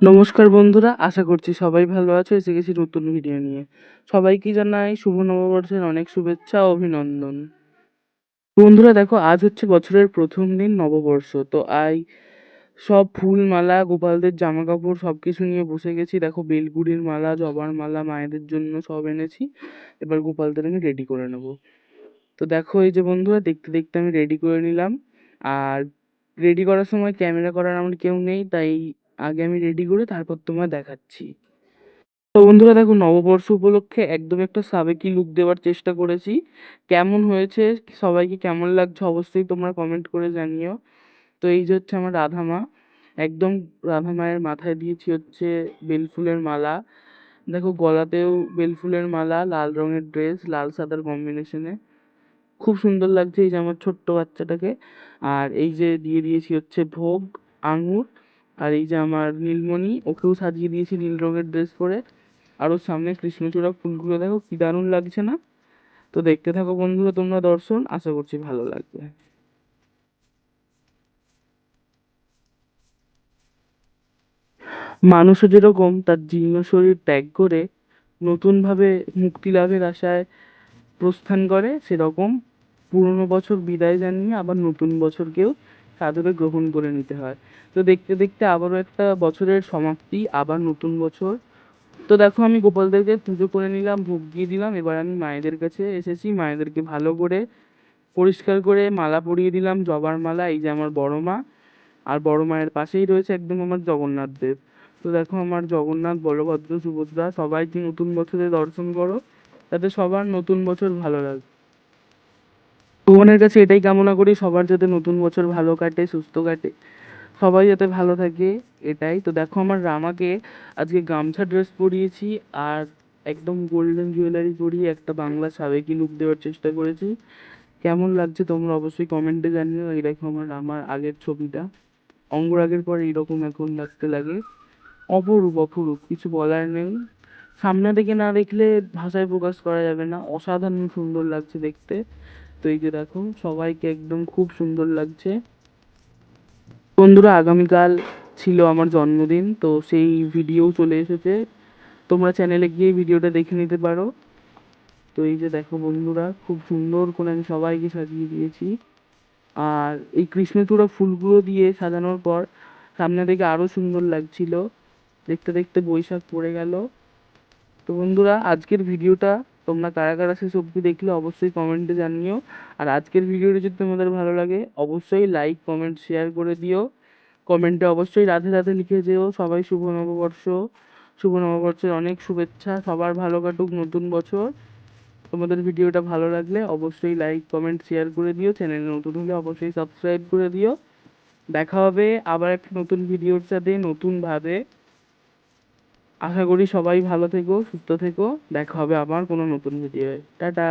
নমস্কার বন্ধুরা, আশা করছি সবাই ভালো আছো। এসে গেছি নতুন ভিডিও নিয়ে। সবাইকে জানাই শুভ নববর্ষের অনেক শুভেচ্ছা ও অভিনন্দন। বন্ধুরা দেখো, আজ হচ্ছে বছরের প্রথম দিন, নববর্ষ। তো সব ফুল মালা, গোপালদের জামা কাপড় সবকিছু নিয়ে বসে গেছি। দেখো, বেলগুড়ির মালা, জবার মালা মায়েদের জন্য সব এনেছি। এবার গোপালদের আমি রেডি করে নেবো। তো দেখো, এই যে বন্ধুরা, দেখতে দেখতে আমি রেডি করে নিলাম। আর রেডি করার সময় ক্যামেরা করার আমার কেউ নেই, তাই আগে আমি রেডি করে তারপর তোমায় দেখাচ্ছি। তো বন্ধুরা দেখো, নববর্ষ উপলক্ষে একদম একটা সাবেকি লুক দেওয়ার চেষ্টা করেছি। কেমন হয়েছে, সবাইকে কেমন লাগছে অবশ্যই তোমরা কমেন্ট করে জানিও। তো এই যে হচ্ছে আমার রাধা মা। একদম রাধা মায়ের মাথায় দিয়েছি হচ্ছে বেলফুলের মালা। দেখো, গলাতেও বেলফুলের মালা, লাল রঙের ড্রেস, লাল সাদার কম্বিনেশনে খুব সুন্দর লাগছে এই যে আমার ছোট্ট বাচ্চাটাকে। আর এই যে দিয়ে দিয়েছি হচ্ছে ভোগ, আঙুর। আর এই যে আমার নীলমণি, ওকেও সাজিয়ে দিয়েছি নীল রঙের ড্রেস পরে। আর ওর সামনে কৃষ্ণচূড়া ফুলগুলো দেখো কি দারুণ লাগছে না? তো দেখতে থাকো বন্ধুরা তোমরা দর্শন, আশা করছি ভালো লাগবে। মানুষও যেরকম তার জীর্ণ শরীর ত্যাগ করে নতুনভাবে মুক্তি লাভের আশায় প্রস্থান করে, সেরকম পুরনো বছর বিদায় জানিয়ে আবার নতুন বছরকেও সাদরে গ্রহণ করে নিতে হয়। তো দেখতে দেখতে আবারও একটা বছরের সমাপ্তি, আবার নতুন বছর। তো দেখো, আমি গোপালদেরকে পুজো করে নিলাম, ভোগ দিয়ে দিলাম। এবার আমি মায়েদের কাছে এসেছি, মায়েদেরকে ভালো করে পরিষ্কার করে মালা পরিয়ে দিলাম, জবার মালা। এই যে আমার বড় মা, আর বড় মায়ের পাশেই রয়েছে একদম আমার জগন্নাথ দেব। তো দেখো, আমার জগন্নাথ, বলভদ্র, সুভদ্রা সবাইকে নতুন বছরে দর্শন করো, যাতে সবার নতুন বছর ভালো লাগে। ভগবানের কাছে এটাই কামনা করি, সবার যাতে নতুন বছর ভালো কাটে, সুস্থ কাটে, সবাই যাতে ভালো থাকে, এটাই। তো দেখো, আমার রামাকে আজকে গামছা ড্রেস পরিয়েছি, আর একদম গোল্ডেন জুয়েলারি পরিয়ে একটা বাংলা সাবেকি লুক দেওয়ার চেষ্টা করেছি। কেমন লাগছে তোমরা অবশ্যই কমেন্টে জানিও। এই দেখো, আমার আগের ছবিটা, অঙ্গরাগের পরে এরকম এখন লাগতে লাগে। অপরূপ অপরূপ, কিছু বলার নেই। সামনে থেকে না দেখলে ভাষায় প্রকাশ করা যাবে না, অসাধারণ সুন্দর লাগছে দেখতে। তো এই যে দেখো, সবাইকে একদম খুব সুন্দর লাগছে। বন্ধুরা, আগামীকাল ছিল আমার জন্মদিন, তো সেই ভিডিও চলে এসেছে। তোমরা চ্যানেলে গিয়ে ভিডিওটা দেখে নিতে পারো। তো এই যে দেখো বন্ধুরা, খুব সুন্দর করে আমি সবাইকে সাজিয়ে দিয়েছি। আর এই কৃষ্ণচূড়া ফুলগুলো দিয়ে সাজানোর পর সামনে থেকে আরো সুন্দর লাগছিল। দেখতে দেখতে বৈশাখ পড়ে গেল। তো বন্ধুরা, আজকের ভিডিওটা তোমরা কারা কারা শেষ অবধি দেখলে অবশ্যই কমেন্টে জানিও। আর আজকের ভিডিওটা যদি তোমাদের ভালো লাগে অবশ্যই লাইক, কমেন্ট, শেয়ার করে দিও। কমেন্টে অবশ্যই রাধে রাধে লিখে যেও। সবাই শুভ নববর্ষ, শুভ নববর্ষের অনেক শুভেচ্ছা, সবার ভালো কাটুক নতুন বছর। তোমাদের ভিডিওটা ভালো লাগলে অবশ্যই লাইক, কমেন্ট, শেয়ার করে দিও। চ্যানেলে নতুন হলে অবশ্যই সাবস্ক্রাইব করে দিও। দেখা হবে আবার একটা নতুন ভিডিওর সাথে, নতুনভাবে। আশা করি সবাই ভালো থেকো, সুস্থ থেকো। দেখা হবে আবার কোনো নতুন ভিডিওয়ে। টাটা।